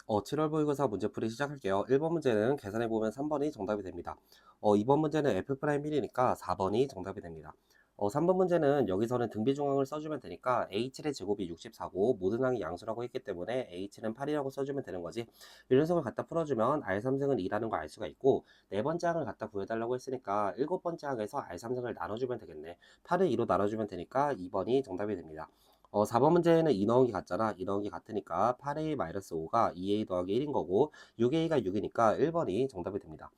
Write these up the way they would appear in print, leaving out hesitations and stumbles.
7월 모의고사 문제풀이 시작할게요. 1번 문제는 계산해보면 3번이 정답이 됩니다. 2번 문제는 F'B이니까 4번이 정답이 됩니다. 3번 문제는 여기서는 등비중앙을 써주면 되니까 H의 제곱이 64고 모든 항이 양수라고 했기 때문에 H는 8이라고 써주면 되는 거지. 이 녀석을 갖다 풀어주면 R3승은 2라는 걸 알 수가 있고 네 번째 항을 갖다 구해달라고 했으니까 일곱 번째 항에서 R3승을 나눠주면 되겠네. 8을 2로 나눠주면 되니까 2번이 정답이 됩니다. 4번 문제에는 2 넣은 게 같잖아. 2 넣은 게 같으니까 8a-5가 2a 더하기 1인 거고 6a가 6이니까 1번이 정답이 됩니다.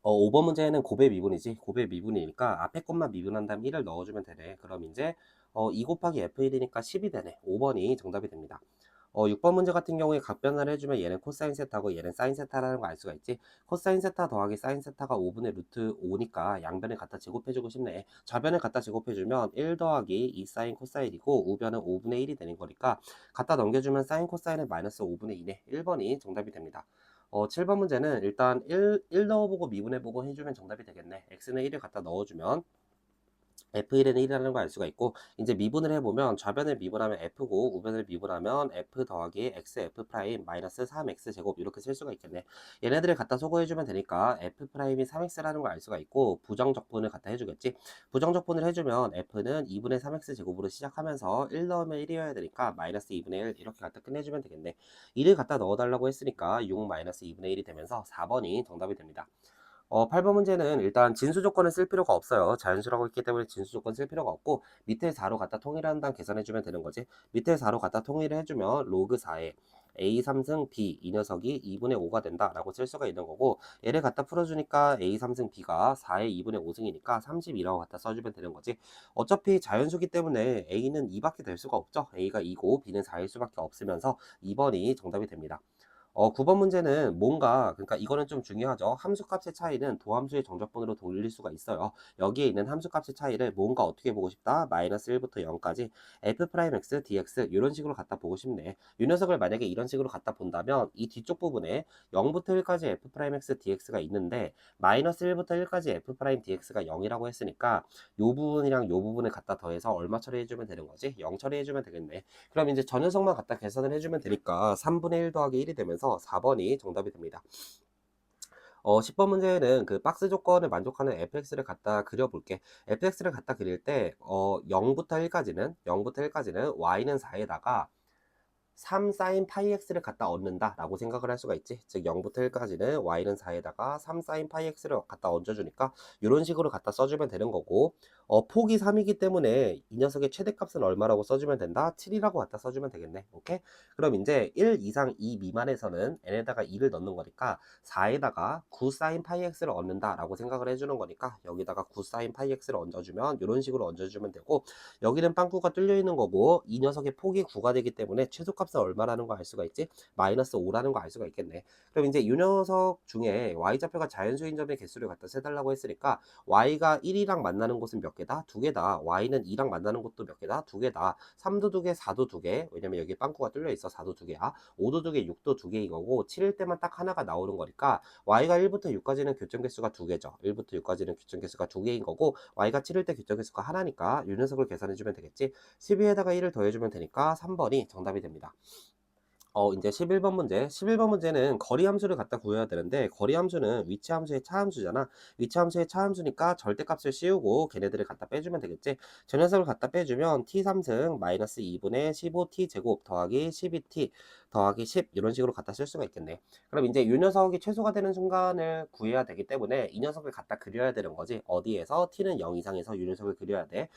5번 문제에는 곱의 미분이지. 곱의 미분이니까 앞에 것만 미분한 다음 1을 넣어주면 되네. 그럼 이제 2 곱하기 f1이니까 10이 되네. 5번이 정답이 됩니다. 6번 문제 같은 경우에 각변화를 해주면 얘는 코사인 세타고 얘는 사인 세타라는 거 알 수가 있지. 코사인 세타 더하기 사인 세타가 5분의 루트 5니까 양변을 갖다 제곱해주고 싶네. 좌변을 갖다 제곱해주면 1 더하기 2 사인 코사인이고 우변은 5분의 1이 되는 거니까 갖다 넘겨주면 사인 코사인은 마이너스 5분의 2네. 1번이 정답이 됩니다. 7번 문제는 일단 1 넣어보고 미분해보고 해주면 정답이 되겠네. x는 1을 갖다 넣어주면 F1은 1이라는 걸 알 수가 있고 이제 미분을 해보면 좌변을 미분하면 F고 우변을 미분하면 F 더하기 XF 프라임 마이너스 3X 제곱 이렇게 쓸 수가 있겠네. 얘네들을 갖다 소거해주면 되니까 F 프라임이 3X라는 걸 알 수가 있고 부정적분을 갖다 해주겠지. 부정적분을 해주면 F는 2분의 3X 제곱으로 시작하면서 1 넣으면 1이어야 되니까 마이너스 2분의 1 이렇게 갖다 끝내주면 되겠네. 2를 갖다 넣어달라고 했으니까 6 마이너스 2분의 1이 되면서 4번이 정답이 됩니다. 8번 문제는 일단 진수 조건을 쓸 필요가 없어요. 자연수라고 했기 때문에 진수 조건 쓸 필요가 없고 밑에 4로 갖다 통일한 다음 계산해주면 되는 거지. 밑에 4로 갖다 통일을 해주면 로그 4에 a 3승 b 이 녀석이 2분의 5가 된다라고 쓸 수가 있는 거고 얘를 갖다 풀어주니까 a 3승 b가 4의 2분의 5승이니까 32라고 갖다 써주면 되는 거지. 어차피 자연수기 때문에 a는 2밖에 될 수가 없죠. a가 2고 b는 4일 수밖에 없으면서 2번이 정답이 됩니다. 9번 문제는 뭔가, 그러니까 이거는 좀 중요하죠. 함수값의 차이는 도함수의 정적분으로 돌릴 수가 있어요. 여기에 있는 함수값의 차이를 뭔가 어떻게 보고 싶다? 마이너스 1부터 0까지 f'x dx 이런 식으로 갖다 보고 싶네. 이 녀석을 만약에 이런 식으로 갖다 본다면 이 뒤쪽 부분에 0부터 1까지 f'x dx가 있는데 마이너스 1부터 1까지 f'dx가 0이라고 했으니까 이 부분이랑 이 부분을 갖다 더해서 얼마 처리해주면 되는 거지? 0 처리해주면 되겠네. 그럼 이제 저 녀석만 갖다 계산을 해주면 되니까 3분의 1 더하기 1이 되면서 4번이 정답이 됩니다. 10번 문제는 그 박스 조건을 만족하는 fx를 갖다 그려볼게. fx를 갖다 그릴 때 0부터 1까지는 y는 4에다가 3 사인 파이 x를 갖다 얻는다 라고 생각을 할 수가 있지. 즉 0부터 1까지는 y는 4에다가 3 사인 파이 x를 갖다 얹어주니까 이런 식으로 갖다 써주면 되는 거고 폭이 3이기 때문에 이 녀석의 최대값은 얼마라고 써주면 된다? 7이라고 갖다 써주면 되겠네. 오케이? 그럼 이제 1 이상 2 미만에서는 n에다가 2를 넣는 거니까 4에다가 9 사인 파이 x를 얻는다 라고 생각을 해주는 거니까 여기다가 9 사인 파이 x를 얹어주면 이런 식으로 얹어주면 되고 여기는 빵꾸가 뚫려 있는 거고 이 녀석의 폭이 9가 되기 때문에 최소값은 얼마라는 거 알 수가 있지? 마이너스 5라는 거 알 수가 있겠네. 그럼 이제 이 녀석 중에 y좌표가 자연수인 점의 개수를 갖다 세달라고 했으니까 y가 1이랑 만나는 곳은 몇 개다? 2개다. y는 2랑 만나는 곳도 몇 개다? 2개다. 3도 2개, 4도 2개. 왜냐면 여기 빵꾸가 뚫려 있어. 4도 2개야. 5도 2개, 6도 2개인 거고 7일 때만 딱 하나가 나오는 거니까 y가 1부터 6까지는 교점 개수가 2개죠. 1부터 6까지는 교점 개수가 2개인 거고 y가 7일 때 교점 개수가 하나니까 이 녀석을 계산해주면 되겠지. 12에다가 1을 더해주면 되니까 3번이 정답이 됩니다. 이제 11번 문제. 11번 문제는 거리 함수를 갖다 구해야 되는데, 거리 함수는 위치 함수의 차 함수잖아. 위치 함수의 차 함수니까 절대값을 씌우고 걔네들을 갖다 빼주면 되겠지. 저 녀석을 갖다 빼주면 t3승 마이너스 2분의 15t 제곱 더하기 12t 더하기 10 이런 식으로 갖다 쓸 수가 있겠네. 그럼 이제 이 녀석이 최소가 되는 순간을 구해야 되기 때문에 이 녀석을 갖다 그려야 되는 거지. 어디에서? t는 0 이상에서 이 녀석을 그려야 돼.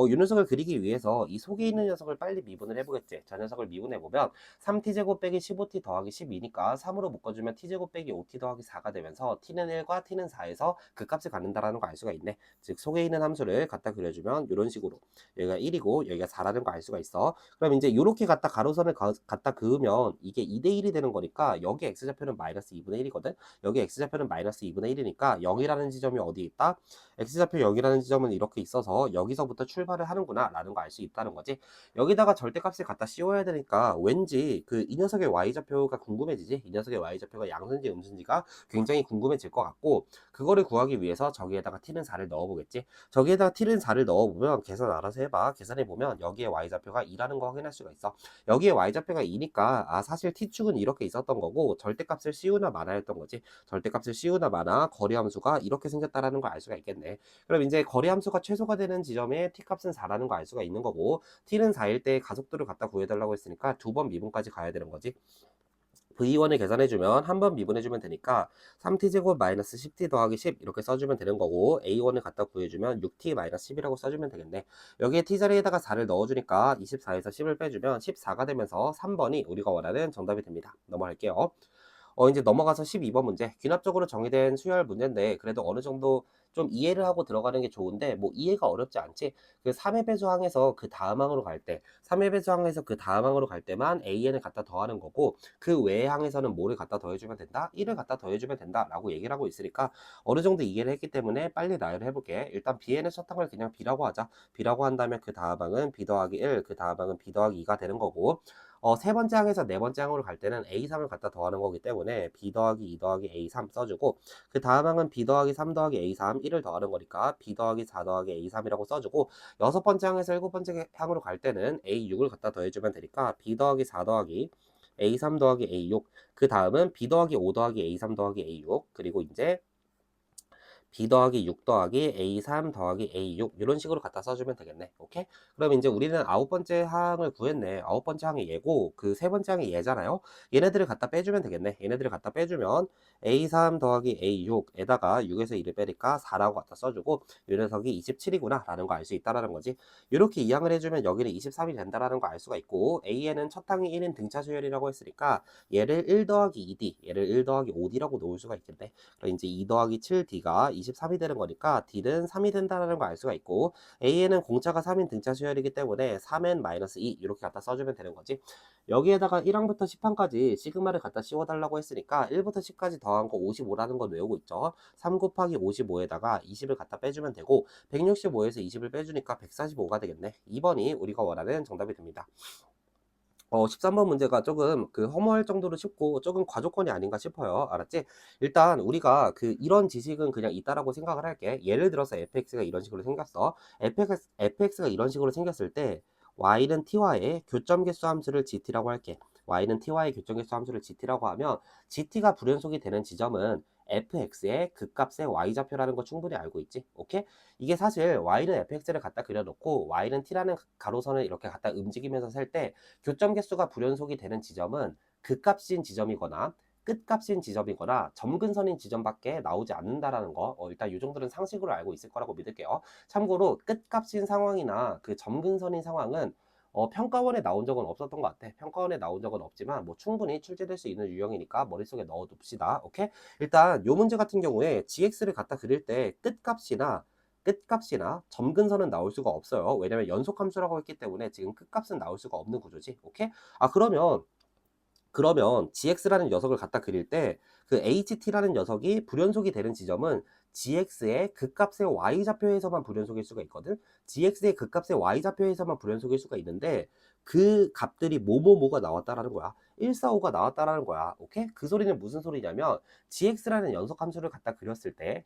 이 녀석을 그리기 위해서 이 속에 있는 녀석을 빨리 미분을 해보겠지. 저 녀석을 미분해보면 3t제곱 빼기 15t 더하기 12니까 3으로 묶어주면 t제곱 빼기 5t 더하기 4가 되면서 t는 1과 t는 4에서 그 값을 갖는다라는 거 알 수가 있네. 즉 속에 있는 함수를 갖다 그려주면 이런 식으로 여기가 1이고 여기가 4라는 거 알 수가 있어. 그럼 이제 이렇게 갖다 가로선을 갖다 그으면 이게 2대1이 되는 거니까 여기 x좌표는 마이너스 2분의 1이거든. 여기 x좌표는 마이너스 2분의 1이니까 0이라는 지점이 어디 있다? x좌표 0이라는 지점은 이렇게 있어서 여기서부터 출발을 하는구나 라는 거 알 수 있다는 거지. 여기다가 절대값을 갖다 씌워야 되니까 왠지 그 이 녀석의 y좌표가 궁금해지지. 이 녀석의 y좌표가 양수인지 음수인지가 굉장히 궁금해질 것 같고 그거를 구하기 위해서 저기에다가 t는 4를 넣어보겠지. 저기에다가 t는 4를 넣어보면 계산 알아서 해봐. 계산해보면 여기에 y좌표가 2라는 거 확인할 수가 있어. 여기에 y좌표가 2니까 아, 사실 t축은 이렇게 있었던 거고 절대값을 씌우나 마나였던 거지. 절대값을 씌우나 마나 거리함수가 이렇게 생겼다라는 걸 알 수가 있겠네. 그럼 이제 거리함수가 최소가 되는 지점에 t값은 4라는 거 알 수가 있는 거고, t는 4일 때 가속도를 갖다 구해달라고 했으니까 두 번 미분까지 가야 되는 거지. V1을 계산해주면 한 번 미분해주면 되니까 3t제곱 마이너스 10t 더하기 10 이렇게 써주면 되는 거고, A1을 갖다 구해주면 6t 마이너스 10이라고 써주면 되겠네. 여기에 t자리에다가 4를 넣어주니까 24에서 10을 빼주면 14가 되면서 3번이 우리가 원하는 정답이 됩니다. 넘어갈게요. 이제 넘어가서 12번 문제. 귀납적으로 정의된 수열 문제인데, 그래도 어느 정도 좀 이해를 하고 들어가는 게 좋은데, 뭐 이해가 어렵지 않지? 그 3의 배수항에서 그 다음 항으로 갈 때, 3의 배수항에서 그 다음 항으로 갈 때만 AN을 갖다 더하는 거고, 그 외의 항에서는 뭐를 갖다 더해주면 된다? 1을 갖다 더해주면 된다 라고 얘기를 하고 있으니까 어느 정도 이해를 했기 때문에 빨리 나열을 해볼게. 일단 Bn의 첫 항을 그냥 B라고 하자. B라고 한다면 그 다음 항은 B 더하기 1, 그 다음 항은 B 더하기 2가 되는 거고, 세 번째 항에서 네 번째 항으로 갈 때는 A3을 갖다 더하는 거기 때문에 B 더하기 2 더하기 A3 써주고, 그 다음 항은 B 더하기 3 더하기 A3 1을 더하는 거니까 B 더하기 4 더하기 A3이라고 써주고, 여섯 번째 항에서 일곱 번째 항으로 갈 때는 A6을 갖다 더해주면 되니까 B 더하기 4 더하기 A3 더하기 A6, 그 다음은 B 더하기 5 더하기 A3 더하기 A6, 그리고 이제 B 더하기 6 더하기 A3 더하기 A6 이런 식으로 갖다 써주면 되겠네. 오케이? 그럼 이제 우리는 아홉 번째 항을 구했네. 아홉 번째 항이 얘고 그 세 번째 항이 얘잖아요. 얘네들을 갖다 빼주면 되겠네. 얘네들을 갖다 빼주면 A3 더하기 A6에다가 6에서 1을 빼니까 4라고 갖다 써주고, 이 녀석이 27이구나 라는 거 알 수 있다라는 거지. 이렇게 이항을 해주면 여기는 23이 된다라는 거 알 수가 있고, A에는 첫 항이 1인 등차 수열이라고 했으니까 얘를 1 더하기 2D, 얘를 1 더하기 5D라고 놓을 수가 있겠네. 그럼 이제 2 더하기 7D가 23이 되는 거니까 D는 3이 된다는 걸 알 수가 있고, A에는 공차가 3인 등차 수열이기 때문에 3n-2 이렇게 갖다 써주면 되는 거지. 여기에다가 1항부터 10항까지 시그마를 갖다 씌워달라고 했으니까 1부터 10까지 더한 거 55라는 건 외우고 있죠. 3 곱하기 55에다가 20을 갖다 빼주면 되고, 165에서 20을 빼주니까 145가 되겠네. 2번이 우리가 원하는 정답이 됩니다. 13번 문제가 조금 그 허무할 정도로 쉽고 조금 과조건이 아닌가 싶어요. 알았지? 일단 우리가 그 이런 지식은 그냥 있다라고 생각을 할게. 예를 들어서 fx가 이런 식으로 생겼어. fx가 이런 식으로 생겼을 때 y는 t와의 교점계수 함수를 gt라고 할게. y는 t와의 교점계수 함수를 gt라고 하면 gt가 불연속이 되는 지점은 fx의 극값의 y좌표라는 거 충분히 알고 있지? 오케이? 이게 사실 y는 fx를 갖다 그려놓고 y는 t라는 가로선을 이렇게 갖다 움직이면서 셀 때 교점 개수가 불연속이 되는 지점은 극값인 지점이거나 끝값인 지점이거나 점근선인 지점밖에 나오지 않는다라는 거, 일단 이 정도는 상식으로 알고 있을 거라고 믿을게요. 참고로 끝값인 상황이나 그 점근선인 상황은 평가원에 나온 적은 없었던 것 같아. 평가원에 나온 적은 없지만 뭐 충분히 출제될 수 있는 유형이니까 머릿속에 넣어둡시다. 오케이? 일단 요 문제 같은 경우에 gx를 갖다 그릴 때 끝값이나 점근선은 나올 수가 없어요. 왜냐면 연속함수라고 했기 때문에 지금 끝값은 나올 수가 없는 구조지. 오케이? 아, 그러면 gx라는 녀석을 갖다 그릴 때 그 ht라는 녀석이 불연속이 되는 지점은 gx의 극값의 y좌표에서만 불연속일 수가 있거든. gx의 극값의 y좌표에서만 불연속일 수가 있는데 그 값들이 뭐뭐뭐가 나왔다라는 거야. 145가 나왔다라는 거야. 오케이? 그 소리는 무슨 소리냐면 gx라는 연속함수를 갖다 그렸을 때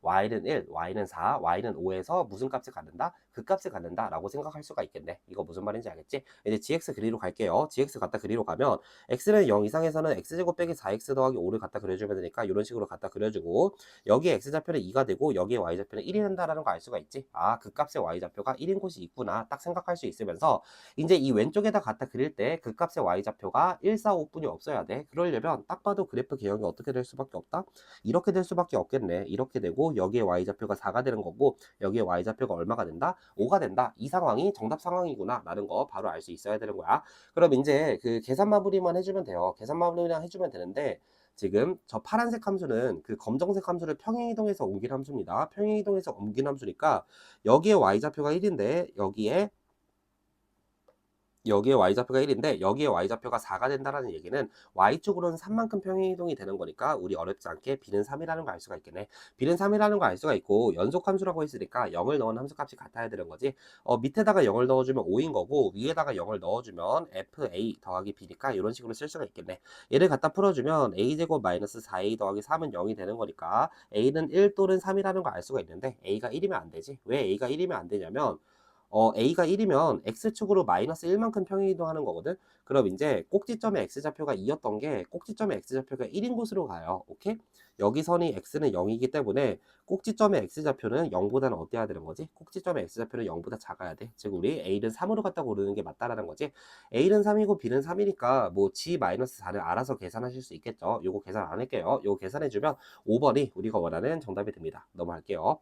y는 1, y는 4, y는 5에서 무슨 값을 갖는다? 그 값을 갖는다 라고 생각할 수가 있겠네. 이거 무슨 말인지 알겠지? 이제 gx 그리로 갈게요. gx 갖다 그리로 가면 x는 0 이상에서는 x제곱 빼기 4x 더하기 5를 갖다 그려주면 되니까 이런 식으로 갖다 그려주고, 여기에 x좌표는 2가 되고 여기에 y좌표는 1이 된다라는 거 알 수가 있지? 아, 그 값의 y좌표가 1인 곳이 있구나 딱 생각할 수 있으면서, 이제 이 왼쪽에다 갖다 그릴 때 그 값의 y좌표가 1, 4, 5뿐이 없어야 돼. 그러려면 딱 봐도 그래프 개형이 어떻게 될 수밖에 없다? 이렇게 될 수밖에 없겠네. 이렇게 되고 여기에 y좌표가 4가 되는 거고 여기에 y좌표가 얼마가 된다? 5가 된다. 이 상황이 정답 상황이구나 라는 거 바로 알 수 있어야 되는 거야. 그럼 이제 그 계산 마무리만 해주면 돼요. 계산 마무리만 해주면 되는데, 지금 저 파란색 함수는 그 검정색 함수를 평행이동해서 옮긴 함수입니다. 평행이동해서 옮긴 함수니까 여기에 y좌표가 1인데 여기에 y좌표가 1인데 여기에 y좌표가 4가 된다는 얘기는 y쪽으로는 3만큼 평행이동이 되는 거니까 우리 어렵지 않게 b는 3이라는 거 알 수가 있겠네. b는 3이라는 거 알 수가 있고, 연속함수라고 했으니까 0을 넣은 함수값이 같아야 되는 거지. 밑에다가 0을 넣어주면 5인 거고 위에다가 0을 넣어주면 fa 더하기 b니까 이런 식으로 쓸 수가 있겠네. 얘를 갖다 풀어주면 a제곱 마이너스 4a 더하기 3은 0이 되는 거니까 a는 1 또는 3이라는 거 알 수가 있는데 a가 1이면 안 되지. 왜 a가 1이면 안 되냐면 a가 1이면 x축으로 마이너스 1만큼 평행이동하는 거거든. 그럼 이제 꼭지점의 x좌표가 2였던 게 꼭지점의 x좌표가 1인 곳으로 가요. 오케이? 여기 선이 x는 0이기 때문에 꼭지점의 x좌표는 0보다는 어때야 되는 거지? 꼭지점의 x좌표는 0보다 작아야 돼. 즉 우리 a는 3으로 갖다 고르는 게 맞다라는 거지. a는 3이고 b는 3이니까 뭐 g-4를 알아서 계산하실 수 있겠죠. 요거 계산 안 할게요. 요거 계산해주면 5번이 우리가 원하는 정답이 됩니다. 넘어갈게요.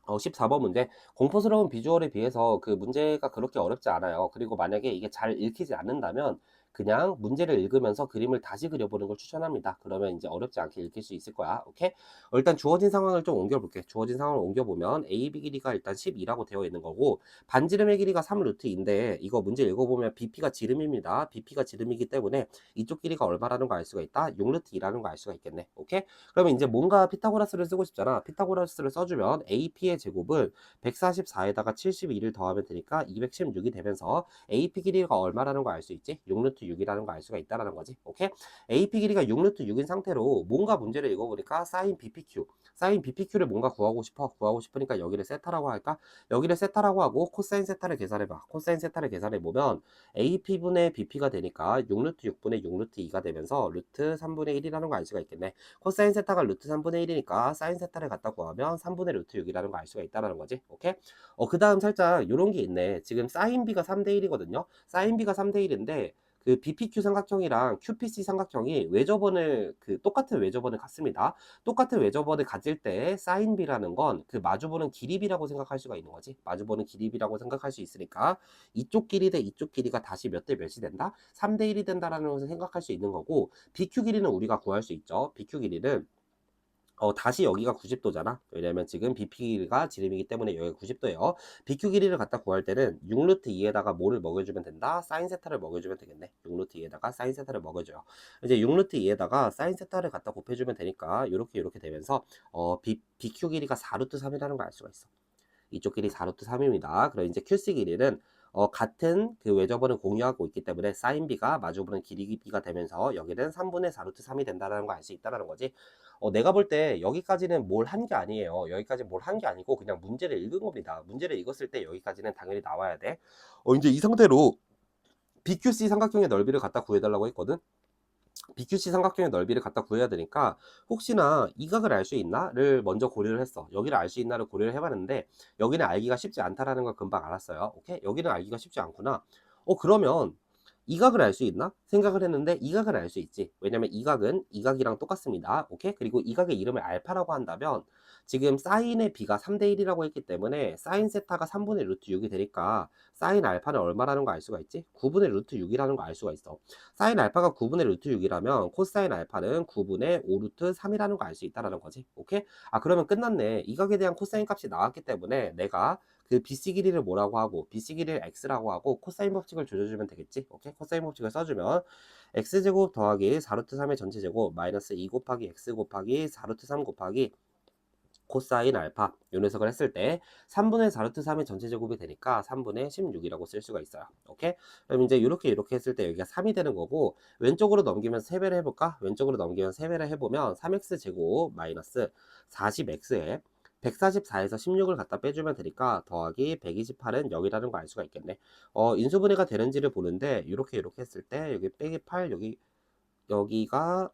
14번 문제. 공포스러운 비주얼에 비해서 그 문제가 그렇게 어렵지 않아요. 그리고 만약에 이게 잘 읽히지 않는다면 그냥 문제를 읽으면서 그림을 다시 그려보는 걸 추천합니다. 그러면 이제 어렵지 않게 읽힐 수 있을 거야. 오케이? 일단 주어진 상황을 좀 옮겨볼게. 주어진 상황을 옮겨보면 AB 길이가 일단 12라고 되어 있는 거고 반지름의 길이가 3루트인데 이거 문제 읽어보면 BP가 지름입니다. BP가 지름이기 때문에 이쪽 길이가 얼마라는 거 알 수가 있다? 6루트2라는 거 알 수가 있겠네. 오케이? 그러면 이제 뭔가 피타고라스를 쓰고 싶잖아. 피타고라스를 써주면 AP의 제곱을 144에다가 72를 더하면 되니까 216이 되면서 AP 길이가 얼마라는 거 알 수 있지? 6루트 6이라는 거 알 수가 있다라는 거지. 오케이? AP 길이가 6루트 6인 상태로 뭔가 문제를 읽어보니까 사인 BPQ. 사인 BPQ를 뭔가 구하고 싶어. 구하고 싶으니까 여기를 세타라고 할까? 여기를 세타라고 하고 코사인 세타를 계산해봐. 코사인 세타를 계산해보면 AP분의 BP가 되니까 6루트 6분의 6루트 2가 되면서 루트 3분의 1이라는 거 알 수가 있겠네. 코사인 세타가 루트 3분의 1이니까 사인 세타를 갖다 구하면 3분의 루트 6이라는 거 알 수가 있다는 거지. 오케이? 그 다음 살짝 요런 게 있네. 지금 사인 B가 3대 1이거든요. 사인 B가 3대 1인데 그 BPQ 삼각형이랑 QPC 삼각형이 외접원을 똑같은 외접원을 갖습니다. 똑같은 외접원을 가질 때 사인 B라는 건 그 마주보는 길이비라고 생각할 수가 있는 거지. 마주보는 길이비라고 생각할 수 있으니까 이쪽 길이 대 이쪽 길이가 다시 몇 대 몇이 된다? 3대 1이 된다라는 것을 생각할 수 있는 거고 BQ 길이는 우리가 구할 수 있죠. BQ 길이는 다시 여기가 90도잖아. 왜냐면 지금 BP가 지름이기 때문에 여기가 90도예요. BQ 길이를 갖다 구할 때는 6루트 2에다가 뭐를 먹여주면 된다? 사인 세타를 먹여주면 되겠네. 6루트 2에다가 사인 세타를 먹여줘요. 이제 6루트 2에다가 사인 세타를 갖다 곱해주면 되니까 이렇게 되면서 BQ 길이가 4루트 3이라는 걸 알 수가 있어. 이쪽 길이 4루트 3입니다. 그럼 이제 QC 길이는 같은 그 외접원을 공유하고 있기 때문에 사인 B가 마주보는 길이가 되면서 여기는 3분의 4루트 3이 된다는 걸 알 수 있다는 거지. 내가 볼 때 여기까지는 뭘 한 게 아니에요. 여기까지 뭘 한 게 아니고 그냥 문제를 읽은 겁니다. 문제를 읽었을 때 여기까지는 당연히 나와야 돼. 이제 이 상태로 BQC 삼각형의 넓이를 갖다 구해달라고 했거든. BQC 삼각형의 넓이를 갖다 구해야 되니까 혹시나 이 각을 알 수 있나를 먼저 고려를 했어. 여기를 알 수 있나를 고려를 해봤는데 여기는 알기가 쉽지 않다라는 걸 금방 알았어요. 오케이? 여기는 알기가 쉽지 않구나. 그러면 이 각을 알 수 있나? 생각을 했는데 이 각을 알 수 있지. 왜냐면 이 각은 이 각이랑 똑같습니다. 오케이? 그리고 이 각의 이름을 알파라고 한다면 지금 사인의 b가 3대 1이라고 했기 때문에 사인 세타가 3분의 루트 6이 되니까 사인 알파는 얼마라는 거 알 수가 있지? 9분의 루트 6이라는 거 알 수가 있어. 사인 알파가 9분의 루트 6이라면 코사인 알파는 9분의 5 루트 3이라는 거 알 수 있다는 거지. 오케이? 그러면 끝났네. 이 각에 대한 코사인 값이 나왔기 때문에 내가 그 BC 길이를 뭐라고 하고 BC 길이를 x라고 하고 코사인 법칙을 조져주면 되겠지. 오케이? 코사인 법칙을 써주면 x제곱 더하기 4루트 3의 전체 제곱 마이너스 2 곱하기 x 곱하기 4루트 3 곱하기 코사인 알파 요 녀석을 했을 때 3분의 4루트 3의 전체 제곱이 되니까 3분의 16이라고 쓸 수가 있어요. 오케이? 그럼 이제 이렇게 했을 때 여기가 3이 되는 거고 왼쪽으로 넘기면 3배를 해볼까? 왼쪽으로 넘기면 3배를 해보면 3x 제곱 마이너스 40x에 144에서 16을 갖다 빼주면 되니까 더하기 128은 0이라는 거 알 수가 있겠네. 인수분해가 되는지를 보는데 이렇게 했을 때 여기 빼기 8 여기가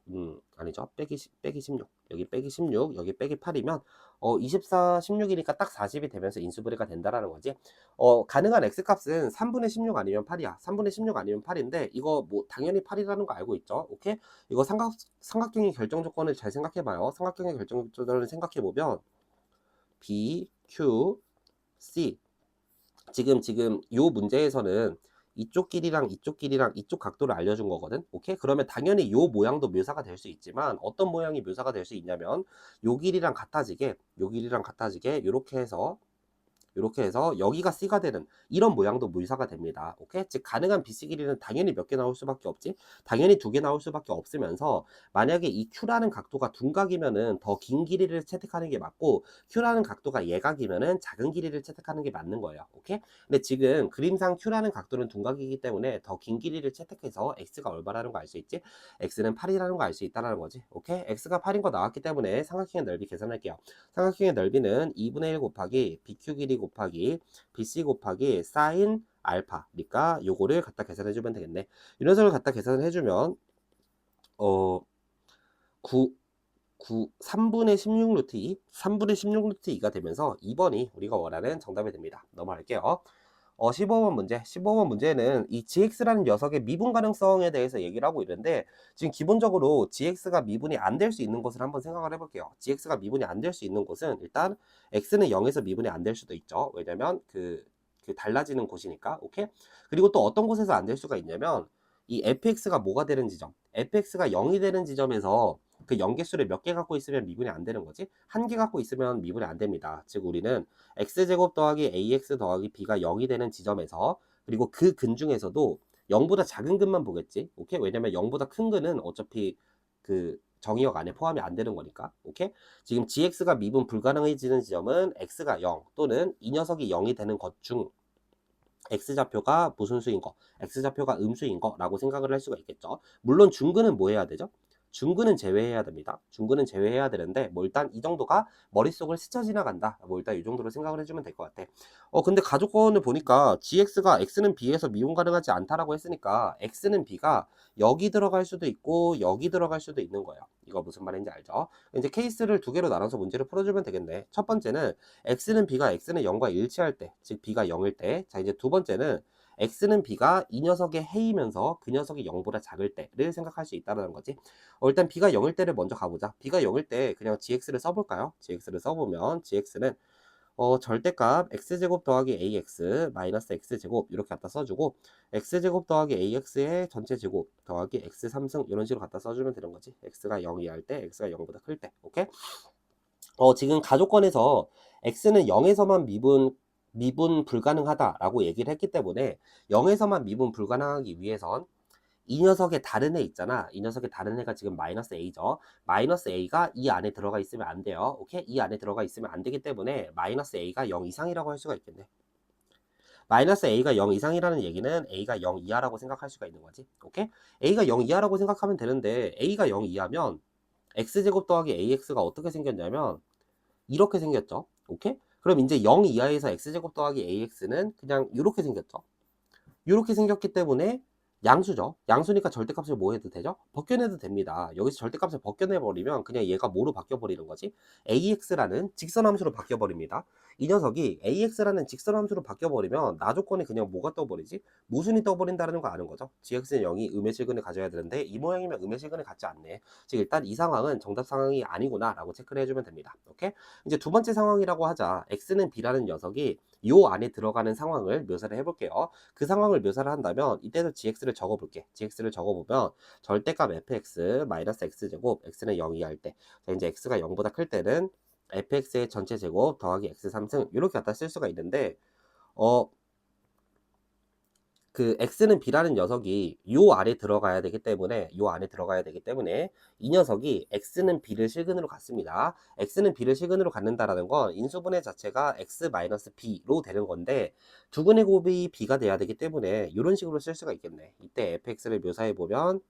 아니죠. 빼기 16 여기 빼기 16 여기 빼기 8이면 24 16이니까 딱 40이 되면서 인수분해가 된다라는 거지. 가능한 x값은 3분의 16 아니면 8이야. 3분의 16 아니면 8인데 이거 뭐 당연히 8이라는 거 알고 있죠. 오케이? 이거 삼각형의 결정 조건을 잘 생각해 봐요. 삼각형의 결정 조건을 생각해 보면 B, Q, C 지금 요 문제에서는 이쪽 길이랑 이쪽 길이랑 이쪽 각도를 알려준 거거든. 오케이? 그러면 당연히 요 모양도 묘사가 될 수 있지만 어떤 모양이 묘사가 될 수 있냐면 요 길이랑 같아지게 이렇게 해서 여기가 C가 되는 이런 모양도 묘사가 됩니다. 오케이? 즉 가능한 BC 길이는 당연히 몇 개 나올 수밖에 없지. 당연히 2개 나올 수밖에 없으면서 만약에 이 Q라는 각도가 둔각이면은 더 긴 길이를 채택하는 게 맞고 Q라는 각도가 예각이면은 작은 길이를 채택하는 게 맞는 거예요. 오케이? 근데 지금 그림상 Q라는 각도는 둔각이기 때문에 더 긴 길이를 채택해서 X가 얼마라는 거 알 수 있지? X는 8이라는 거 알 수 있다는 거지. 오케이? X가 8인 거 나왔기 때문에 삼각형의 넓이 계산할게요. 삼각형의 넓이는 2분의 1 곱하기 BQ 길이 곱하기 BC 곱하기 사인 알파니까 요거를 갖다 계산해 주면 되겠네. 이런 식으로 갖다 계산을 해주면 9 3분의 16 루트 2, 3분의 16 루트 2가 되면서 2번이 우리가 원하는 정답이 됩니다. 넘어갈게요. 15번 문제. 15번 문제는 이 GX라는 녀석의 미분 가능성에 대해서 얘기를 하고 있는데, 지금 기본적으로 GX가 미분이 안 될 수 있는 곳을 한번 생각을 해볼게요. GX가 미분이 안 될 수 있는 곳은 일단 X는 0에서 미분이 안 될 수도 있죠. 왜냐면 그 달라지는 곳이니까. 오케이? 그리고 또 어떤 곳에서 안 될 수가 있냐면 이 fx가 뭐가 되는 지점, fx가 0이 되는 지점에서 그 연계수를 몇 개 갖고 있으면 미분이 안 되는 거지? 한 개 갖고 있으면 미분이 안 됩니다. 즉 우리는 x제곱 더하기 ax 더하기 b가 0이 되는 지점에서, 그리고 그 근 중에서도 0보다 작은 근만 보겠지. 오케이? 왜냐면 0보다 큰 근은 어차피 그 정의역 안에 포함이 안 되는 거니까. 오케이? 지금 gx가 미분 불가능해지는 지점은 x가 0 또는 이 녀석이 0이 되는 것 중 x좌표가 무슨 수인 거, x좌표가 음수인 거라고 생각을 할 수가 있겠죠. 물론 중근은 뭐 해야 되죠? 중근은 제외해야 됩니다. 중근은 제외해야 되는데 뭐 일단 이 정도가 머릿속을 스쳐 지나간다. 뭐 일단 이 정도로 생각을 해주면 될 것 같아. 근데 가족권을 보니까 gx가 x는 b에서 미분 가능하지 않다라고 했으니까 x는 b가 여기 들어갈 수도 있고 여기 들어갈 수도 있는 거예요. 이거 무슨 말인지 알죠? 이제 케이스를 두 개로 나눠서 문제를 풀어주면 되겠네. 첫 번째는 x는 b가 x는 0과 일치할 때, 즉 b가 0일 때. 자, 이제 두 번째는 x는 b가 이 녀석의 해이면서 그 녀석이 0보다 작을 때를 생각할 수 있다는 거지. 일단 b가 0일 때를 먼저 가보자. b가 0일 때 그냥 gx를 써볼까요? gx를 써보면 gx는 절대값 x제곱 더하기 ax 마이너스 x제곱 이렇게 갖다 써주고, x제곱 더하기 ax의 전체 제곱 더하기 x 3승 이런 식으로 갖다 써주면 되는 거지. x가 0 이하일 때, x가 0보다 클 때. 오케이? 지금 가족권에서 x는 0에서만 미분 불가능하다라고 얘기를 했기 때문에 0에서만 미분 불가능하기 위해선 이 녀석의 다른 애 있잖아. 이 녀석의 다른 애가 지금 마이너스 a죠. 마이너스 a가 이 안에 들어가 있으면 안 돼요. 오케이? 이 안에 들어가 있으면 안 되기 때문에 마이너스 a가 0 이상이라고 할 수가 있겠네. 마이너스 a가 0 이상이라는 얘기는 a가 0 이하라고 생각할 수가 있는 거지. 오케이? a가 0 이하라고 생각하면 되는데 a가 0 이하면 x제곱 더하기 ax가 어떻게 생겼냐면 이렇게 생겼죠. 오케이? 그럼 이제 0 이하에서 x제곱 더하기 ax는 그냥 이렇게 생겼죠. 이렇게 생겼기 때문에 양수죠. 양수니까 절대값을 뭐 해도 되죠? 벗겨내도 됩니다. 여기서 절대값을 벗겨내버리면 그냥 얘가 뭐로 바뀌어버리는 거지? AX라는 직선함수로 바뀌어버립니다. 이 녀석이 AX라는 직선함수로 바뀌어버리면 나 조건이 그냥 뭐가 떠버리지? 모순이 떠버린다는 거 아는 거죠. GX는 0이 음의 실근을 가져야 되는데 이 모양이면 음의 실근을 갖지 않네. 즉 일단 이 상황은 정답 상황이 아니구나 라고 체크를 해주면 됩니다. 오케이? 이제 두 번째 상황이라고 하자. X는 B라는 녀석이 요 안에 들어가는 상황을 묘사를 해볼게요. 그 상황을 묘사를 한다면 이때도 gx를 적어볼게. gx를 적어보면 절대값 fx 마이너스 x제곱 x는 0 이하일 때, 자 이제 x가 0보다 클 때는 fx의 전체 제곱 더하기 x 3승 이렇게 갖다 쓸 수가 있는데, 그 x는 b라는 녀석이 요 안에 들어가야 되기 때문에 이 녀석이 x는 b를 실근으로 갔습니다. x는 b를 실근으로 갖는다라는 건 인수분해 자체가 x-b로 되는 건데 두근의 곱이 b가 돼야 되기 때문에 이런 식으로 쓸 수가 있겠네. 이때 fx를 묘사해 보면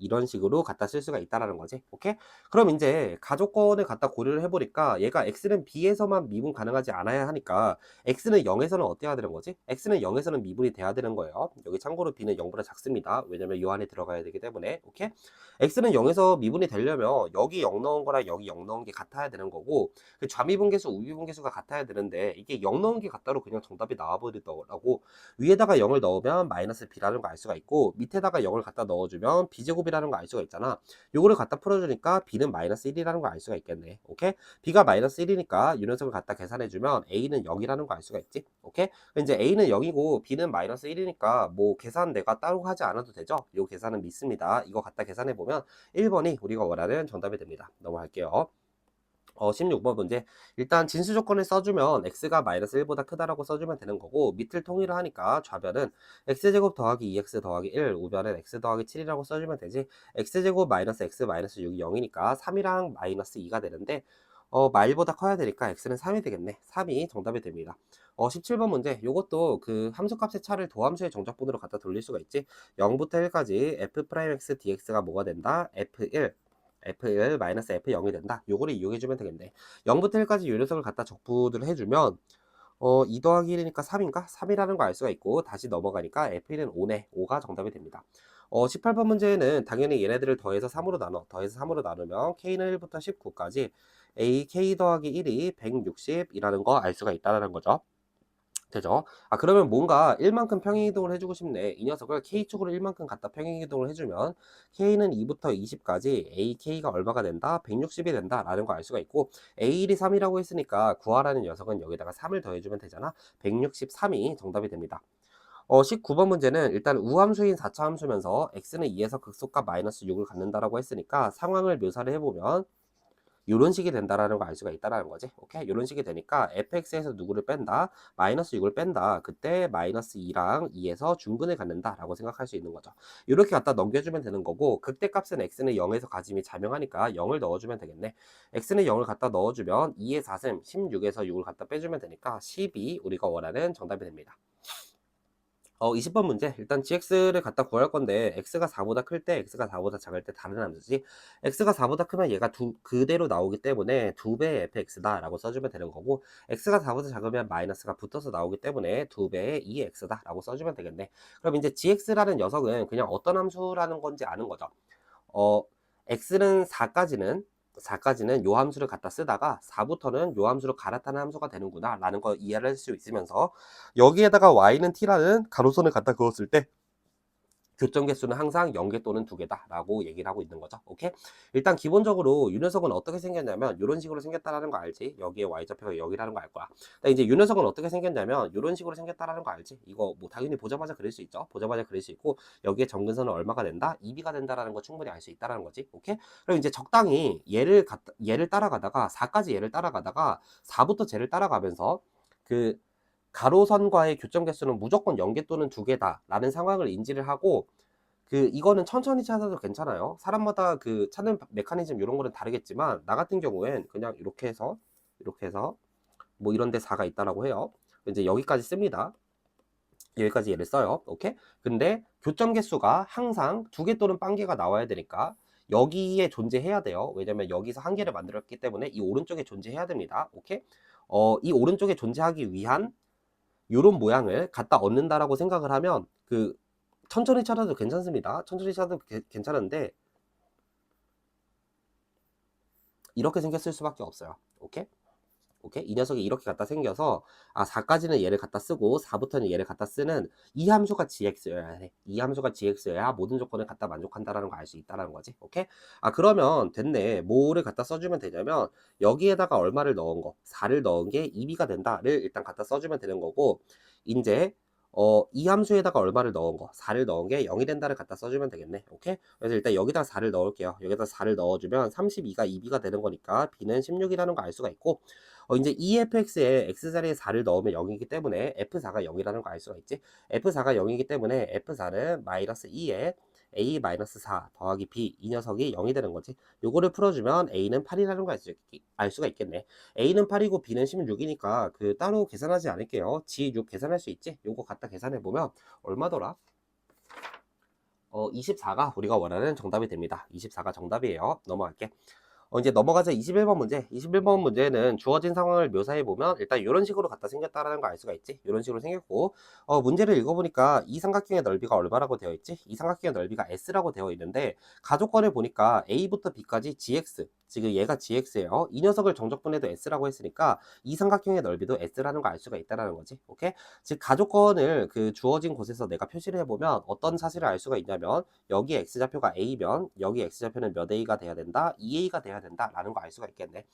이런 식으로 갖다 쓸 수가 있다라는 거지. 오케이? 그럼 이제 가족권을 갖다 고려를 해보니까 얘가 x는 b에서만 미분 가능하지 않아야 하니까 x는 0에서는 어때야 되는 거지? x는 0에서는 미분이 돼야 되는 거예요. 여기 참고로 b는 0보다 작습니다. 왜냐면 이 안에 들어가야 되기 때문에. 오케이? x는 0에서 미분이 되려면 여기 0 넣은 거랑 여기 0 넣은 게 같아야 되는 거고, 그 좌미분계수 우미분계수가 같아야 되는데 이게 0 넣은 게 같다로 그냥 정답이 나와버리더라고. 위에다가 0을 넣으면 마이너스 b라는 거 알 수가 있고 밑에다가 0을 갖다 넣어주면 b제곱이라는 거 알 수가 있잖아. 요거를 갖다 풀어주니까 b는 마이너스 1이라는 거 알 수가 있겠네. 오케이? b가 마이너스 1이니까 이 녀석을 갖다 계산해주면 a는 0이라는 거 알 수가 있지. 오케이? 이제 a는 0이고 b는 마이너스 1이니까 뭐 계산 내가 따로 하지 않아도 되죠. 요 계산은 믿습니다. 이거 갖다 계산해보면 1번이 우리가 원하는 정답이 됩니다. 넘어갈게요. 16번 문제. 일단 진수 조건을 써주면 x가 마이너스 1보다 크다라고 써주면 되는 거고, 밑을 통일을 하니까 좌변은 x제곱 더하기 2x 더하기 1, 우변은 x 더하기 7이라고 써주면 되지. x제곱 마이너스 x 마이너스 6이 0이니까 3이랑 마이너스 2가 되는데 마일보다 커야 되니까 x는 3이 되겠네. 3이 정답이 됩니다. 17번 문제. 요것도 그 함수값의 차를 도함수의 정적분으로 갖다 돌릴 수가 있지. 0부터 1까지 f'x dx가 뭐가 된다? f1 F1 마이너스 F0이 된다. 요거를 이용해주면 되겠네. 0부터 1까지 요 녀석을 갖다 적분을 해주면 2 더하기 1이니까 3인가? 3이라는 거 알 수가 있고 다시 넘어가니까 F1은 5네. 5가 정답이 됩니다. 18번 문제는 당연히 얘네들을 더해서 3으로 나누면 K는 1부터 19까지 AK 더하기 1이 160이라는 거 알 수가 있다는 거죠. 되죠? 그러면 뭔가 1만큼 평행이동을 해주고 싶네. 이 녀석을 K축으로 1만큼 갖다 평행이동을 해주면 K는 2부터 20까지 AK가 얼마가 된다? 160이 된다 라는 거 알 수가 있고 A1이 3이라고 했으니까 구하라는 녀석은 여기다가 3을 더해주면 되잖아. 163이 정답이 됩니다. 19번 문제는 일단 우함수인 4차 함수면서 x는 2에서 극소값 마이너스 6을 갖는다라고 했으니까 상황을 묘사를 해보면 이런 식이 된다라는 거 알 수가 있다라는 거지. 오케이? 이런 식이 되니까 fx에서 누구를 뺀다? 마이너스 6을 뺀다. 그때 마이너스 2랑 2에서 중근을 갖는다 라고 생각할 수 있는 거죠. 이렇게 갖다 넘겨주면 되는 거고 극대값은 x는 0에서 가짐이 자명하니까 0을 넣어주면 되겠네. x는 0을 갖다 넣어주면 2의 4셈 16에서 6을 갖다 빼주면 되니까 12 우리가 원하는 정답이 됩니다. 20번 문제. 일단 gx를 갖다 구할 건데 x가 4보다 클 때, x가 4보다 작을 때 다른 함수지. x가 4보다 크면 얘가 그대로 나오기 때문에 2배의 fx다 라고 써주면 되는 거고 x가 4보다 작으면 마이너스가 붙어서 나오기 때문에 2배의 2x다 라고 써주면 되겠네. 그럼 이제 gx라는 녀석은 그냥 어떤 함수라는 건지 아는 거죠. x는 4까지는 요 함수를 갖다 쓰다가 4부터는 요 함수로 갈아타는 함수가 되는구나 라는 거 이해를 할 수 있으면서 여기에다가 y는 t라는 가로선을 갖다 그었을 때 교점 개수는 항상 0개 또는 2개다 라고 얘기를 하고 있는 거죠. 오케이? 일단 기본적으로 이 녀석은 어떻게 생겼냐면 이런 식으로 생겼다라는 거 알지? 여기에 y좌표가 0이라는 거 알 거야. 근데 이제 이 녀석은 어떻게 생겼냐면 이런 식으로 생겼다라는 거 알지? 이거 뭐 당연히 보자마자 그릴 수 있죠. 보자마자 그릴 수 있고 여기에 점근선은 얼마가 된다? 2b가 된다라는 거 충분히 알 수 있다라는 거지. 오케이? 그럼 이제 적당히 얘를 따라가다가 4까지 얘를 따라가다가 4부터 쟤를 따라가면서 그 가로선과의 교점 개수는 무조건 0개 또는 2개다 라는 상황을 인지를 하고 이거는 천천히 찾아도 괜찮아요. 사람마다 그 찾는 메커니즘 이런 거는 다르겠지만 나 같은 경우엔 그냥 이렇게 해서 뭐 이런 데 4가 있다라고 해요. 이제 여기까지 씁니다. 여기까지 얘를 써요. 오케이? 근데 교점 개수가 항상 2개 또는 빵개가 나와야 되니까 여기에 존재해야 돼요. 왜냐면 여기서 한 개를 만들었기 때문에 이 오른쪽에 존재해야 됩니다. 오케이? 이 오른쪽에 존재하기 위한 요런 모양을 갖다 얻는다라고 생각을 하면 천천히 찾아도 괜찮습니다. 천천히 찾아도 괜찮은데 이렇게 생겼을 수밖에 없어요. 오케이? 오케이? 이 녀석이 이렇게 갖다 생겨서 4까지는 얘를 갖다 쓰고 4부터는 얘를 갖다 쓰는 이 함수가 gx여야 해. 이 함수가 gx여야 모든 조건을 갖다 만족한다라는 거 알 수 있다라는 거지. 오케이? 그러면 됐네. 뭐를 갖다 써주면 되냐면 여기에다가 얼마를 넣은 거 4를 넣은 게 2b가 된다를 일단 갖다 써주면 되는 거고 이제 이 함수에다가 얼마를 넣은 거 4를 넣은 게 0이 된다를 갖다 써주면 되겠네. 오케이? 그래서 일단 여기다 4를 넣을게요. 여기다 4를 넣어주면 32가 2b가 되는 거니까 b는 16이라는 거 알 수가 있고 이제 EFX에 X자리에 4를 넣으면 0이기 때문에 F4가 0이라는 거 알 수가 있지. F4가 0이기 때문에 F4는 마이너스 2에 A-4 더하기 B 이 녀석이 0이 되는 거지. 요거를 풀어주면 A는 8이라는 거 알 수가 있겠네. A는 8이고 B는 16이니까 따로 계산하지 않을게요. G6 계산할 수 있지? 요거 갖다 계산해보면 얼마더라? 24가 우리가 원하는 정답이 됩니다. 24가 정답이에요. 넘어갈게. 이제 넘어가자 21번 문제. 21번 문제는 주어진 상황을 묘사해 보면 일단 이런 식으로 갖다 생겼다라는 거 알 수가 있지. 이런 식으로 생겼고 문제를 읽어보니까 이 삼각형의 넓이가 얼마라고 되어 있지? 이 삼각형의 넓이가 S라고 되어 있는데 가족권을 보니까 A부터 B까지 GX 지금 얘가 GX예요. 이 녀석을 정적분해도 S라고 했으니까 이 삼각형의 넓이도 S라는 거 알 수가 있다라는 거지. 오케이? 즉 가족권을 주어진 곳에서 내가 표시를 해보면 어떤 사실을 알 수가 있냐면 여기 X좌표가 A면 여기 X좌표는 몇 A가 돼야 된다? 2A가 돼야 된다 라는 거 알 수가 있겠네.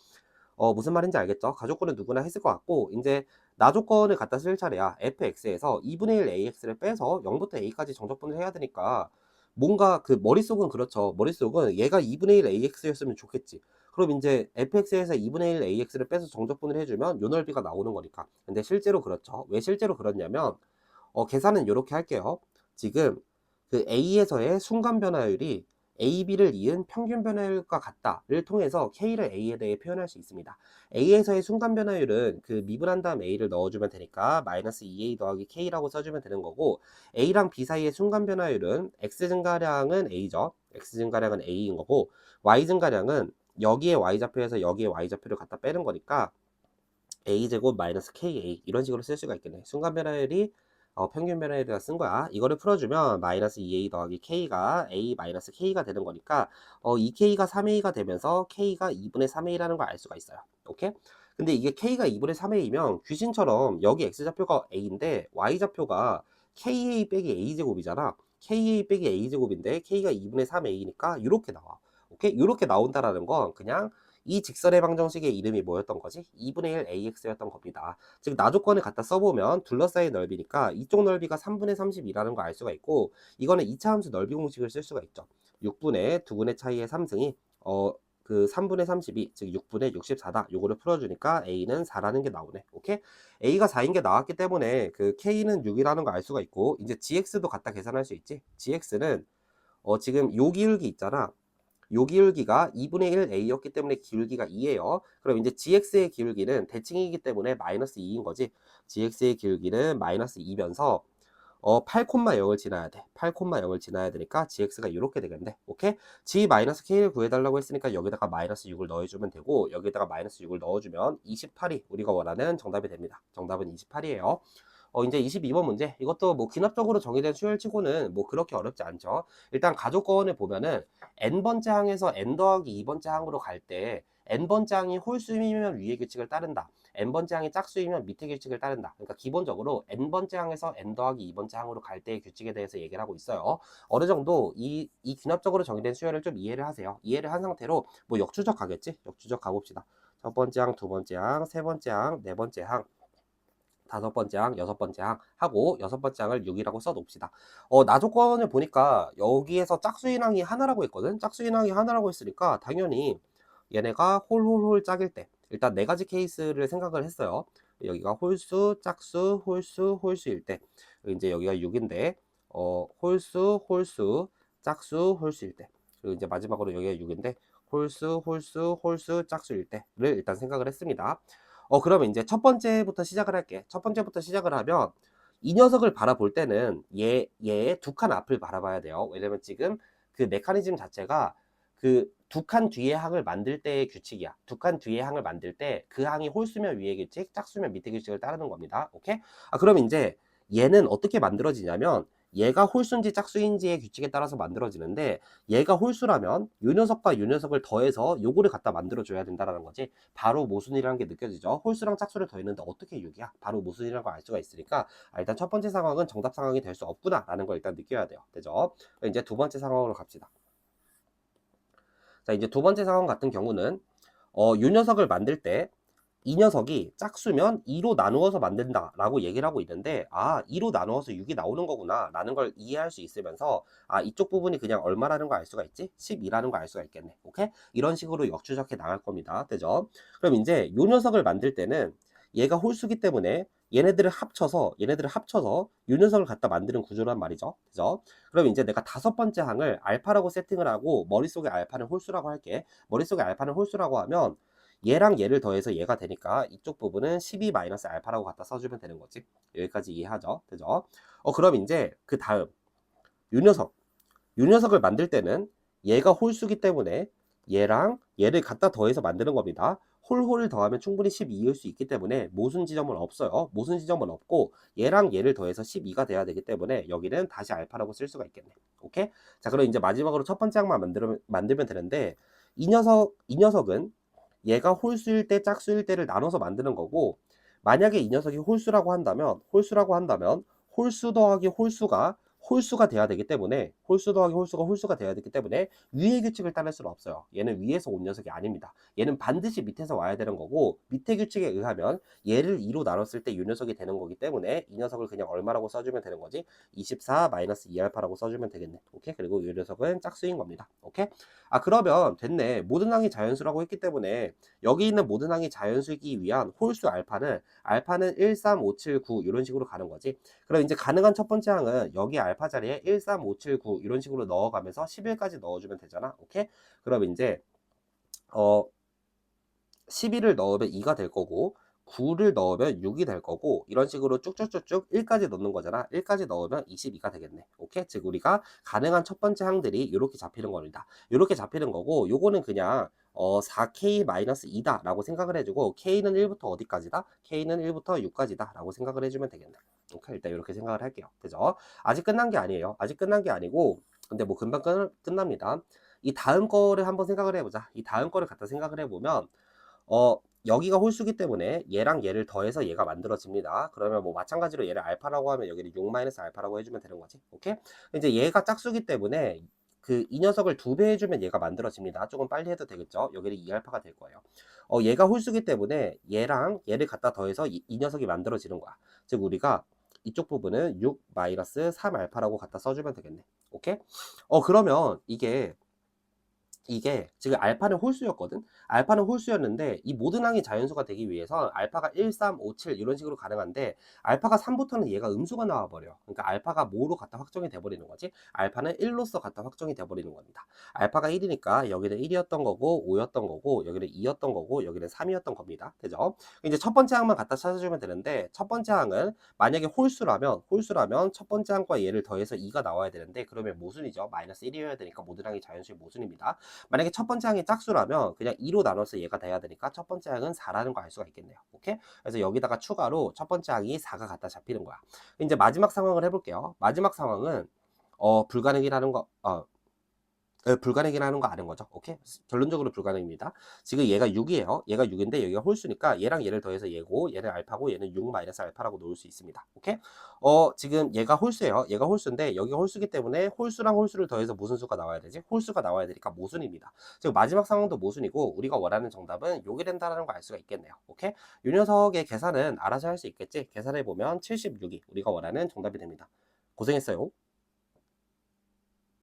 무슨 말인지 알겠죠? 가족권은 누구나 했을 것 같고 이제 나조건을 갖다 쓸 차례야. fx에서 2분의 1 ax를 빼서 0부터 a까지 정적분을 해야 되니까 뭔가 머릿속은 그렇죠. 머릿속은 얘가 2분의 1 ax였으면 좋겠지. 그럼 이제 fx에서 2분의 1 ax를 빼서 정적분을 해주면 요 넓이가 나오는 거니까. 근데 실제로 그렇죠. 왜 실제로 그렇냐면 계산은 이렇게 할게요. 지금 A에서의 순간 변화율이 AB를 이은 평균 변화율과 같다를 통해서 K를 A에 대해 표현할 수 있습니다. A에서의 순간 변화율은 미분한 다음 A를 넣어주면 되니까 마이너스 2A 더하기 K라고 써주면 되는 거고 A랑 B 사이의 순간 변화율은 X 증가량은 A죠. x 증가량은 a인 거고, y 증가량은 여기에 y좌표에서 여기에 y좌표를 갖다 빼는 거니까 a제곱 마이너스 ka 이런 식으로 쓸 수가 있겠네. 순간 변화율이 평균 변화율에다 쓴 거야. 이거를 풀어주면 마이너스 2a 더하기 k가 a 마이너스 k가 되는 거니까 2k가 3a가 되면서 k가 2분의 3a라는 걸 알 수가 있어요. 오케이? 근데 이게 k가 2분의 3a면 귀신처럼 여기 x좌표가 a인데 y좌표가 ka 빼기 a제곱이잖아. ka 빼기 a제곱인데 k가 2분의 3a니까 이렇게 나와. 오케이? 이렇게 나온다라는 건 그냥 이 직선의 방정식의 이름이 뭐였던 거지? 2분의 1 ax였던 겁니다. 즉 나조건을 갖다 써보면 둘러싸인 넓이니까 이쪽 넓이가 3분의 30이라는 걸 알 수가 있고, 이거는 2차 함수 넓이 공식을 쓸 수가 있죠. 6분의 2분의 차이의 3승이 그 3분의 32, 즉 6분의 64다. 요거를 풀어주니까 a는 4라는 게 나오네. 오케이? a가 4인 게 나왔기 때문에 그 k는 6이라는 걸 알 수가 있고, 이제 gx도 갖다 계산할 수 있지. gx는 지금 요 기울기 있잖아. 요 기울기가 2분의 1 a였기 때문에 기울기가 2예요. 그럼 이제 gx의 기울기는 대칭이기 때문에 마이너스 2인 거지. gx의 기울기는 마이너스 2면서 8,0을 지나야 돼. 8,0을 지나야 되니까 gx가 이렇게 되겠네. 오케이? g 마이너스 k를 구해달라고 했으니까 여기다가 마이너스 6을 넣어주면 되고, 여기다가 마이너스 6을 넣어주면 28이 우리가 원하는 정답이 됩니다. 정답은 28이에요. 이제 22번 문제. 이것도 뭐 기납적으로 정의된 수열치고는 뭐 그렇게 어렵지 않죠. 일단 가족권을 보면은 n번째 항에서 n 더하기 2번째 항으로 갈 때 n번째 항이 홀수이면 위의 규칙을 따른다. n번째 항이 짝수이면 밑의 규칙을 따른다. 그러니까 기본적으로 n번째 항에서 n 더하기 2번째 항으로 갈 때의 규칙에 대해서 얘기를 하고 있어요. 어느 정도 이 기납적으로 정의된 수열을 좀 이해를 하세요. 이해를 한 상태로 뭐 역추적 가겠지? 역추적 가봅시다. 첫 번째 항, 두 번째 항, 세 번째 항, 네 번째 항, 다섯 번째 항, 여섯 번째 항 하고 여섯 번째 항을 6이라고 써놓읍시다. 나조건을 보니까 여기에서 짝수인항이 하나라고 했거든. 짝수인항이 하나라고 했으니까 당연히 얘네가 홀홀홀 짝일 때 일단 네 가지 케이스를 생각을 했어요. 여기가 홀수, 짝수, 홀수, 홀수일 때, 이제 여기가 6인데 홀수, 홀수, 짝수, 홀수일 때, 그리고 이제 마지막으로 여기가 6인데 홀수, 홀수, 홀수, 짝수일 때를 일단 생각을 했습니다. 그러면 이제 첫 번째부터 시작을 할게. 첫 번째부터 시작을 하면 이 녀석을 바라볼 때는 얘의 두 칸 앞을 바라봐야 돼요. 왜냐면 지금 그 메커니즘 자체가 그 두 칸 뒤의 항을 만들 때의 규칙이야. 두 칸 뒤의 항을 만들 때 그 항이 홀수면 위의 규칙, 짝수면 밑의 규칙을 따르는 겁니다. 오케이? 그럼 이제 얘는 어떻게 만들어지냐면 얘가 홀수인지 짝수인지의 규칙에 따라서 만들어지는데, 얘가 홀수라면 요 녀석과 요 녀석을 더해서 요거를 갖다 만들어줘야 된다는 거지. 바로 모순이라는 게 느껴지죠. 홀수랑 짝수를 더했는데 어떻게 6이야? 바로 모순이라는 걸 알 수가 있으니까 일단 첫 번째 상황은 정답 상황이 될 수 없구나 라는 걸 일단 느껴야 돼요. 되죠? 이제 두 번째 상황으로 갑시다. 자, 이제 두 번째 상황 같은 경우는 요 녀석을 만들 때 이 녀석이 짝수면 2로 나누어서 만든다 라고 얘기를 하고 있는데, 2로 나누어서 6이 나오는 거구나 라는 걸 이해할 수 있으면서 이쪽 부분이 그냥 얼마라는 걸 알 수가 있지? 12라는 걸 알 수가 있겠네. 오케이? 이런 식으로 역추적해 나갈 겁니다. 되죠? 그럼 이제 요 녀석을 만들 때는 얘가 홀수기 때문에 얘네들을 합쳐서 요 녀석을 갖다 만드는 구조란 말이죠. 그죠? 그럼 이제 내가 다섯 번째 항을 알파라고 세팅을 하고 머릿속에 알파는 홀수라고 할게. 머릿속에 알파는 홀수라고 하면 얘랑 얘를 더해서 얘가 되니까 이쪽 부분은 12-알파라고 갖다 써주면 되는 거지. 여기까지 이해하죠? 되죠? 그럼 이제 그 다음 요 녀석을 만들 때는 얘가 홀수기 때문에 얘랑 얘를 갖다 더해서 만드는 겁니다. 홀홀을 더하면 충분히 12일 수 있기 때문에 모순 지점은 없어요. 모순 지점은 없고 얘랑 얘를 더해서 12가 돼야 되기 때문에 여기는 다시 알파라고 쓸 수가 있겠네. 오케이? 자, 그럼 이제 마지막으로 첫 번째 항만 만들면 되는데, 이 녀석은 얘가 홀수일 때 짝수일 때를 나눠서 만드는 거고, 만약에 이 녀석이 홀수 더하기 홀수가 돼야 되기 때문에 홀수 더하기 홀수가 돼야 되기 때문에 위의 규칙을 따를 수는 없어요. 얘는 위에서 온 녀석이 아닙니다. 얘는 반드시 밑에서 와야 되는 거고, 밑의 규칙에 의하면 얘를 2로 나눴을 때 이 녀석이 되는 거기 때문에 이 녀석을 그냥 얼마라고 써주면 되는 거지? 24-2알파라고 써주면 되겠네. 오케이? 그리고 이 녀석은 짝수인 겁니다. 오케이? 그러면 됐네. 모든 항이 자연수라고 했기 때문에 여기 있는 모든 항이 자연수이기 위한 홀수 알파는 1, 3, 5, 7, 9 이런 식으로 가는 거지. 그럼 이제 가능한 첫 번째 항은 여기 알파 자리에 1, 3, 5, 7, 9 이런 식으로 넣어가면서 11까지 넣어주면 되잖아. 오케이? 그럼 이제 11을 넣으면 2가 될 거고, 9를 넣으면 6이 될 거고 이런 식으로 쭉쭉쭉쭉 1까지 넣는 거잖아. 1까지 넣으면 22가 되겠네. 오케이? 즉 우리가 가능한 첫 번째 항들이 이렇게 잡히는 겁니다. 이렇게 잡히는 거고 요거는 그냥 4K-2다 라고 생각을 해주고 K는 1부터 어디까지다? K는 1부터 6까지다 라고 생각을 해주면 되겠네. 오케이? 일단 이렇게 생각을 할게요. 그죠? 아직 끝난 게 아니에요. 아직 끝난 게 아니고 근데 뭐 금방 끝납니다. 이 다음 거를 한번 생각을 해보자. 이 다음 거를 갖다 생각을 해보면 여기가 홀수기 때문에 얘랑 얘를 더해서 얘가 만들어집니다. 그러면 뭐 마찬가지로 얘를 알파라고 하면 여기를 6-알파라고 해주면 되는 거지. 오케이? 이제 얘가 짝수기 때문에 그 이 녀석을 2배 해주면 얘가 만들어집니다. 조금 빨리 해도 되겠죠? 여기는 2알파가 될 거예요. 얘가 홀수기 때문에 얘랑 얘를 갖다 더해서 이 녀석이 만들어지는 거야. 즉 우리가 이쪽 부분은 6-3알파라고 갖다 써주면 되겠네. 오케이? 그러면 이게 지금 알파는 홀수였거든. 알파는 홀수였는데 이 모든 항이 자연수가 되기 위해서 알파가 1, 3, 5, 7 이런 식으로 가능한데 알파가 3부터는 얘가 음수가 나와버려. 그러니까 알파가 뭐로 갖다 확정이 돼버리는 거지? 알파는 1로서 갖다 확정이 돼버리는 겁니다. 알파가 1이니까 여기는 1이었던 거고 5였던 거고 여기는 2였던 거고 여기는 3이었던 겁니다. 그죠? 이제 첫 번째 항만 갖다 찾아주면 되는데 첫 번째 항은 만약에 홀수라면 첫 번째 항과 얘를 더해서 2가 나와야 되는데 그러면 모순이죠. 마이너스 1이어야 되니까 모든 항이 자연수의 모순입니다. 만약에 첫 번째 항이 짝수라면 그냥 2로 나눠서 얘가 돼야 되니까 첫 번째 항은 4라는 거 알 수가 있겠네요. 오케이? 그래서 여기다가 추가로 첫 번째 항이 4가 갖다 잡히는 거야. 이제 마지막 상황을 해볼게요. 마지막 상황은 불가능이라는 거, 불가능이라는 거 아는 거죠. 오케이? 결론적으로 불가능입니다. 지금 얘가 6이에요. 얘가 6인데 여기가 홀수니까 얘랑 얘를 더해서 얘고 얘는 알파고 얘는 6-알파라고 놓을 수 있습니다. 오케이? 지금 얘가 홀수예요. 얘가 홀수인데 여기가 홀수기 때문에 홀수랑 홀수를 더해서 무슨 수가 나와야 되지? 홀수가 나와야 되니까 모순입니다. 즉 마지막 상황도 모순이고 우리가 원하는 정답은 요게 된다는 거 알 수가 있겠네요. 오케이? 이 녀석의 계산은 알아서 할 수 있겠지? 계산해 보면 76이 우리가 원하는 정답이 됩니다. 고생했어요.